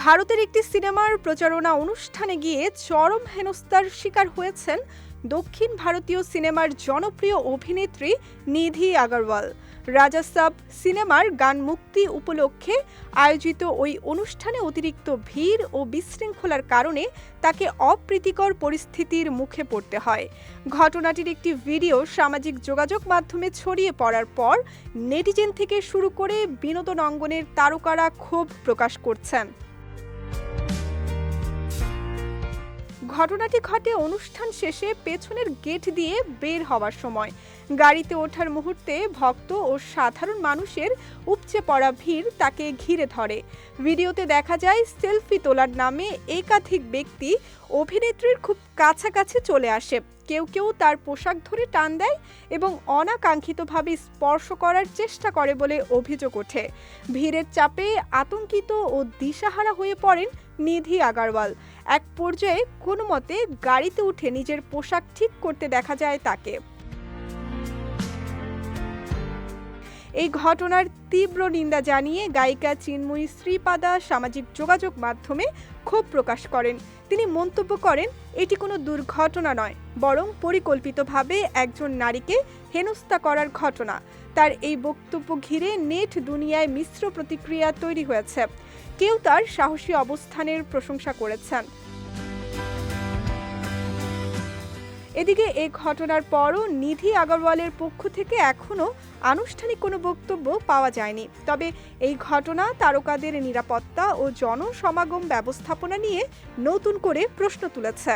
ভারতের একটি সিনেমার প্রচারণা অনুষ্ঠানে গিয়ে চরম হেনস্থার শিকার হয়েছেন দক্ষিণ ভারতীয় সিনেমার জনপ্রিয় অভিনেত্রী নিধি আগরওয়াল। রাজা সাব সিনেমার গান মুক্তি উপলক্ষে আয়োজিত ওই অনুষ্ঠানে অতিরিক্ত ভিড় ও বিশৃঙ্খলার কারণে তাকে অপ্রীতিকর পরিস্থিতির মুখে পড়তে হয়। ঘটনাটির একটি ভিডিও সামাজিক যোগাযোগ মাধ্যমে ছড়িয়ে পড়ার পর নেটিজেন থেকে শুরু করে বিনোদন অঙ্গনের তারকারা ক্ষোভ প্রকাশ করছেন। ঘটনাটি ঘটে অনুষ্ঠান শেষে পেছনের গেট দিয়ে বের হওয়ার সময়। গাড়িতে ওঠার মুহূর্তে ভক্ত ও সাধারণ মানুষের উপচে পড়া ভিড় তাকে ঘিরে ধরে। ভিডিওতে দেখা যায় সেলফি তোলার নামে একাধিক ব্যক্তি অভিনেত্রীর খুব কাছাকাছি চলে আসে। কেউ কেউ তার পোশাক ধরে টান দেয় এবং অনাকাঙ্ক্ষিতভাবে স্পর্শ করার চেষ্টা করে বলে অভিযোগ ওঠে। ভিড়ের চাপে আতঙ্কিত ও দিশাহারা হয়ে পড়েন নিধি আগরওয়াল। এক পর্যায়ে কোনো মতে গাড়িতে উঠে নিজের পোশাক ঠিক করতে দেখা যায় তাকে। এই ঘটনার তীব্র নিন্দা জানিয়ে গায়িকা চিন্ময়ী শ্রীপাদা সামাজিক যোগাযোগ মাধ্যমে ক্ষোভ প্রকাশ করেন। তিনি মন্তব্য করেন, এটি কোনো দুর্ঘটনা নয়, বরং পরিকল্পিতভাবে একজন নারীকে হেনস্থা করার ঘটনা। তার এই বক্তব্য ঘিরে নেট দুনিয়ায় মিশ্র প্রতিক্রিয়া তৈরি হয়েছে। কেউ তার সাহসী অবস্থানের প্রশংসা করেছেন। এদিকে এই ঘটনার পরও নিধি আগরওয়ালের পক্ষ থেকে এখনও আনুষ্ঠানিক কোনো বক্তব্য পাওয়া যায়নি। তবে এই ঘটনা তারকাদের নিরাপত্তা ও জনসমাগম ব্যবস্থাপনা নিয়ে নতুন করে প্রশ্ন তুলেছে।